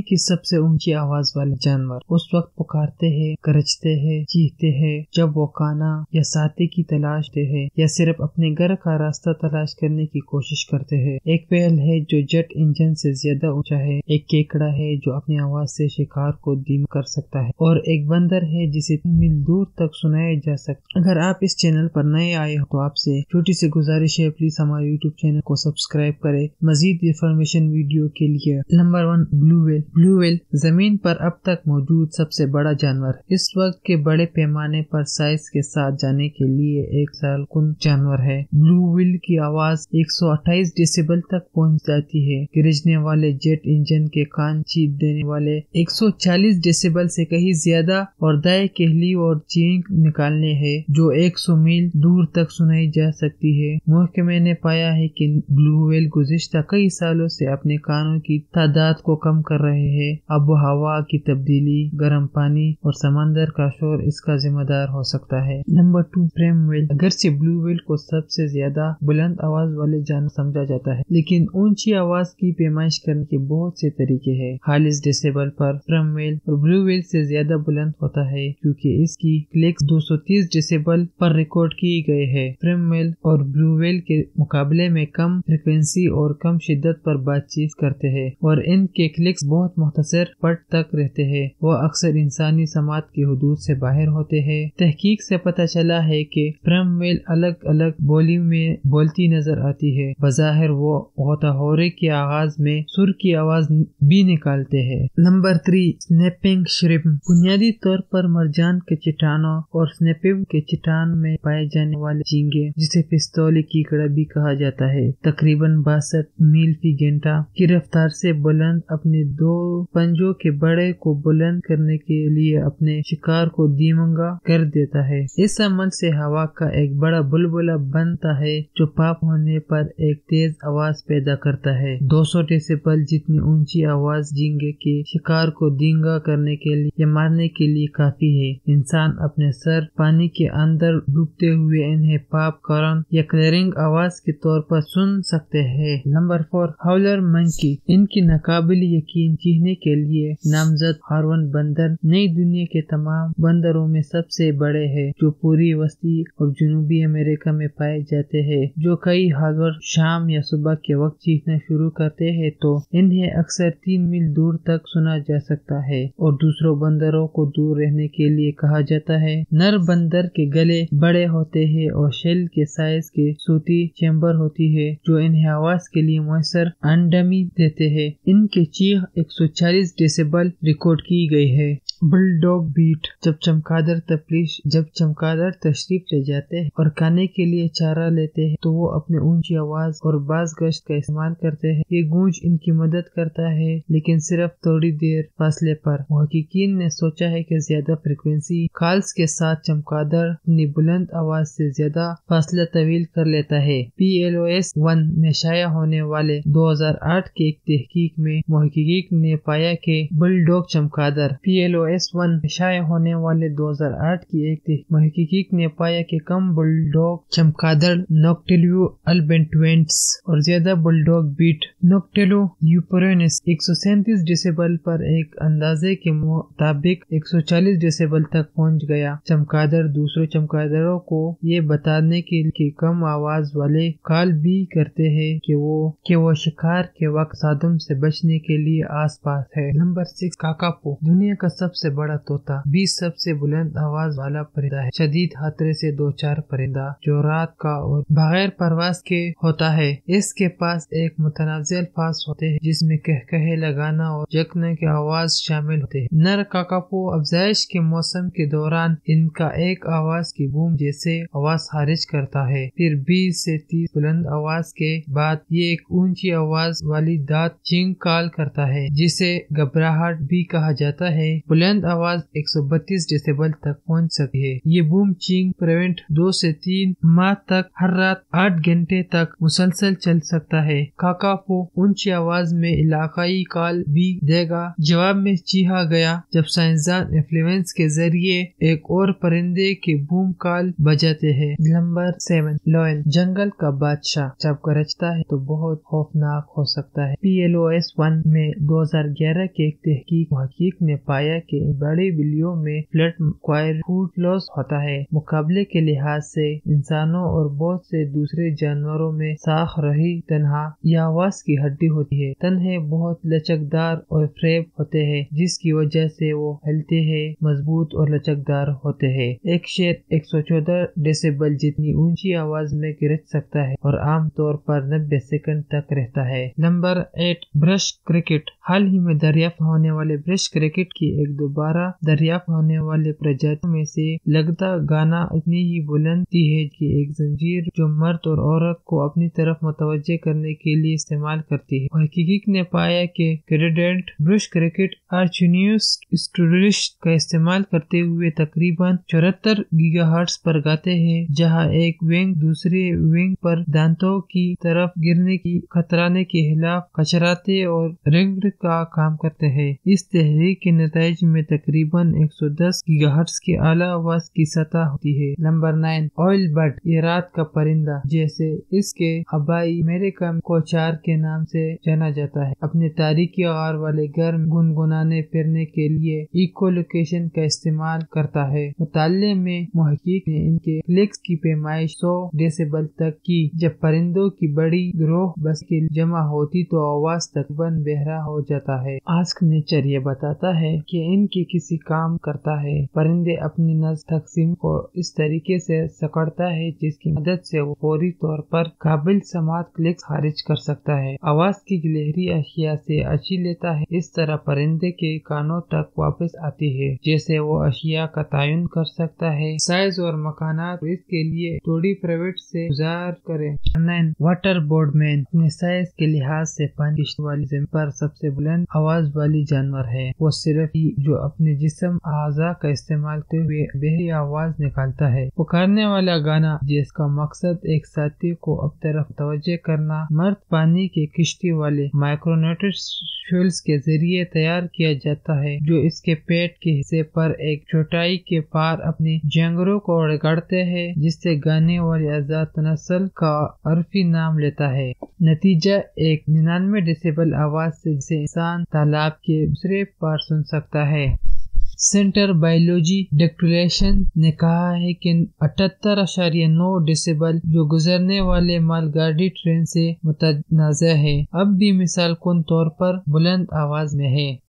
की सबसे ऊंची आवाज वाले जानवर उस वक्त पुकारते हैं, गरजते हैं, चीखते हैं जब वो खाना या साथी की तलाश है या सिर्फ अपने घर का रास्ता तलाश करने की कोशिश करते हैं। एक व्हेल है जो जेट इंजन से ज्यादा ऊंचा है, एक केकड़ा है जो अपनी आवाज से शिकार को धीमा कर सकता है, और एक बंदर है जिसे 3 मील दूर तक सुनाया जा सकता है। अगर आप इस चैनल पर नए आए हो तो आपसे छोटी सी गुजारिश है, प्लीज हमारे यूट्यूब चैनल को सब्सक्राइब करें मजीद इंफॉर्मेशन वीडियो के लिए। Number 1, blue whale. Blue whale जमीन पर अब तक मौजूद सबसे बड़ा जानवर, इस वक्त के बड़े पैमाने पर साइज के साथ जाने के लिए एक सालकुन जानवर है। ब्लू व्हेल की आवाज 128 डेसिबल तक पहुंच जाती है। गरजने वाले जेट इंजन के कान चीर देने वाले 140 डेसिबल से कहीं ज्यादा और दाएं कहली और चीख निकालने हैं जो 100 मील दूर तक सुनाई जा सकती है। महकमे ने पाया है कि ब्लू व्हेल गुज़िश्ता कई सालों से अपने कानों की तादाद को कम कर रहे हैं। आबो हवा की तब्दीली, गर्म पानी और समंदर का शोर इसका जिम्मेदार हो सकता है। Number 2, sperm whale. अगरचे ब्लू व्हेल को सबसे ज्यादा बुलंद आवाज वाले जानवर समझा जाता है, लेकिन ऊंची आवाज की पैमाइश करने के बहुत से तरीके हैं। 40 डेसिबल पर स्पर्म व्हेल और ब्लू व्हेल से ज्यादा बुलंद होता है क्योंकि इसकी क्लिक्स 230 डेसिबल पर रिकॉर्ड की गए हैं। स्पर्म व्हेल और ब्लू व्हेल के मुकाबले में कम फ्रिक्वेंसी और कम शिद्दत पर बातचीत करते हैं और इनके क्लिक्स बहुत मुख्तसर पट तक रहते हैं। वह अक्सर इंसानी समात की हुदूद से बाहर होते हैं। तहकीक से पता चला है कि स्पर्म व्हेल अलग अलग बोली में बोलती नजर आती है। बज़ाहिर वो होताहोरे के आगाज में सुर की आवाज भी निकालते हैं। Number 3, snapping shrimp. बुनियादी तौर पर मरजान के चट्टानों और स्नैपिंग के चट्टान में पाए जाने वाले झींगे, जिसे पिस्तौली कीकड़ा भी कहा जाता है, तकरीबन 62 मील फी घंटा की रफ्तार से बुलंद अपने 2 पंजों के बड़े को बुलंद करने के लिए अपने शिकार को धीमा कर देता है। इस अमल से हवा का एक बड़ा बुलबुला बनता है जो पाप होने पर एक तेज आवाज पैदा करता है। 200 डेसिबल जितनी ऊंची आवाज झींगे के शिकार को धीमा करने के लिए या मारने के लिए काफी है। इंसान अपने सर पानी के अंदर डूबते हुए इन्हें पाप करन या क्लियरिंग आवाज के तौर पर सुन सकते हैं। Number 4, howler monkey. इनकी नाकाबिल यकीन चीखने के लिए नामजद हार्वन बंदर नई दुनिया के तमाम बंदरों में सबसे बड़े हैं, जो पूरी वस्ती और जनूबी अमेरिका में पाए जाते हैं। जो कई हाउलर शाम या सुबह के वक्त चीखना शुरू करते हैं तो इन्हें अक्सर 3 मील दूर तक सुना जा सकता है और दूसरों बंदरों को दूर रहने के लिए कहा जाता है। नर बंदर के गले बड़े होते हैं और शेल के साइज के सूती चैम्बर होती है जो इन्हें आवाज के लिए मुयसर अंडमी देते हैं। इनके चीख 140 डेसिबल रिकॉर्ड की गई है। Bulldog beat. जब चमगादड़ तशरीफ ले जाते हैं और खाने के लिए चारा लेते हैं तो वो अपने ऊंची आवाज और बाज गश्त का इस्तेमाल करते हैं। ये गूंज इनकी मदद करता है, लेकिन सिर्फ थोड़ी देर फासले पर। मुहक्किकीन ने सोचा है कि ज्यादा फ्रिक्वेंसी कॉल्स के साथ चमगादड़ अपनी बुलंद आवाज से ज्यादा फासला तवील कर लेता है। PLOS 1 में शाया होने वाले 2008 के एक तहकीक में मुहक्किकीन ने पाया कि बुलडॉग चमगादड़ PLOS 1 में शाया होने वाले 2008 की एक मुहक्किकीन ने पाया कि कम बुलडॉग चमगादड़ नॉक्टिलू अल्बेंटुएंट्स और ज्यादा बुलडॉग बीट नॉक्टिलू यूपरेनिस 137 डेसिबल पर एक अंदाजे के मुताबिक 140 डेसिबल तक पहुंच गया। चमगादड़ दूसरे चमगादड़ों को ये बताने के लिए कम आवाज वाले कॉल भी करते हैं कि वो शिकार के वक्त सादम से बचने के लिए आसपास है। Number 6, kakapo. दुनिया का सबसे बड़ा तोता 20 सबसे बुलंद आवाज वाला परिंदा है। शदीद खतरे से 2-4 परिंदा जो रात का और बगैर परवाज के होता है। इसके पास एक मुतनाज़िल अल्फाज होते हैं जिसमें कहकहे लगाना और जगने की आवाज शामिल होते हैं। नर काकापो अफजाइश के मौसम के दौरान इनका एक आवाज की बूम जैसे आवाज खारिज करता है। फिर 20 से 30 बुलंद आवाज के बाद ये एक ऊंची आवाज वाली दांत चींक कॉल करता है जिसे घबराहट भी कहा जाता है। बुलंद आवाज 132 डेसिबल तक पहुंच सकती है। ये बूम चींक प्रिवेंट 2 से 3 माह तक हर रात 8 घंटे तक मुसलसल चल सकता है। काकापो ऊंची आवाज में इलाकाई कॉल भी देगा। जवाब में चीहा गया जब साइंसदान इन्फ्लुएंस के जरिए एक और परिंदे के बूम कॉल बजाते हैं। Number 7, lion. जंगल का बादशाह जब गरजता है तो बहुत खौफनाक हो सकता है। PLOS 1 में 2011 کے ایک محقق نے پایا کہ بڑی بلیوں میں فلٹ کوائر فوٹ لاس ہوتا ہے۔ مقابلے کے لحاظ سے انسانوں اور بہت سے دوسرے جانوروں میں ساخ رہی تنہا یا آواز کی ہڈی ہوتی ہے۔ تنہے بہت لچکدار اور فریب ہوتے ہیں، جس کی وجہ سے وہ ہلتے ہیں، مضبوط اور لچکدار ہوتے ہیں۔ ایک شیر 114 ڈیسیبل جتنی اونچی آواز میں گرج سکتا ہے اور عام طور پر 90 سیکنڈ تک رہتا ہے۔ Number 8 brush cricket. حال ہی میں دریافت ہونے والے برش کرکٹ کی ایک دوبارہ دریافت ہونے والے پرجاتیوں میں سے لگتا گانا اتنی ہی بلندی ہے کہ ایک زنجیر جو مرد اور عورت کو اپنی طرف متوجہ کرنے کے لیے استعمال کرتی ہے۔ محقق نے پایا کہ کینیڈینٹ برش کرکٹ آرچینیوس اسٹریلس کا استعمال کرتے ہوئے تقریباً 74 گیگا ہرٹز پر گاتے ہیں، جہاں ایک ونگ دوسرے ونگ پر دانتوں کی طرف گرنے کی خطرانے کے خلاف کچراتے اور رنگڈ کا کام کرتے ہیں۔ اس تحریک کے نتائج میں تقریباً 110 گیگا ہرٹز کی اعلیٰ آواز کی سطح ہوتی ہے۔ Number 9 oil bird. یہ رات کا پرندہ، جیسے اس کے آبائی امریکہ کو چار کے نام سے جانا جاتا ہے، اپنے تاریکی غار والے گھر میں گنگنانے پھرنے کے لیے ایکو لوکیشن کا استعمال کرتا ہے۔ مطالعے میں محقق نے ان کے کلکس کی پیمائش 100 ڈیسیبل تک کی۔ جب پرندوں کی بڑی گروہ بس کے جمع ہوتی تو آواز تقریباً بہرا ہو جاتا ہے۔ آسک نیچر یہ بتاتا ہے کہ ان کی کسی کام کرتا ہے۔ پرندے اپنی نسل تقسیم کو اس طریقے سے سکڑتا ہے جس کی مدد سے وہ فوری طور پر قابل سماعت کلکس خارج کر سکتا ہے۔ آواز کی گلہری اشیاء سے اچھی لیتا ہے، اس طرح پرندے کے کانوں تک واپس آتی ہے، جیسے وہ اشیاء کا تعین کر سکتا ہے۔ سائز اور مکانات اس کے لیے تھوڑی پرائیویٹ سے گزار کریں۔ 9 واٹر بورڈ مین۔ اپنے سائز کے لحاظ سے پانی کشتی والی زمین پر سب سے بلند آواز والی جانور ہے۔ وہ صرف ہی جو اپنے جسم اعضاء کا استعمال کرتے ہوئے بہری آواز نکالتا ہے۔ پکارنے والا گانا، جس کا مقصد ایک ساتھی کو اپنی طرف متوجہ کرنا، مرد پانی کے کشتی والے مائکرونیٹس کے ذریعے تیار کیا جاتا ہے، جو اس کے پیٹ کے حصے پر ایک چوٹائی کے پار اپنی جانگروں کو رگڑتے ہیں، جس سے گانے والی اعضاء تناسل کا عرفی نام لیتا ہے۔ نتیجہ ایک 99 ڈیسیبل آواز سے جسے انسان تالاب کے دوسرے پار سن سکتا ہے۔ سینٹر بائیولوجی ڈیکٹولیشن نے کہا ہے کہ 78.9 ڈیسیبل جو گزرنے والے مال گاڑی ٹرین سے متنازع ہے، اب بھی مثال کن طور پر بلند آواز میں ہے۔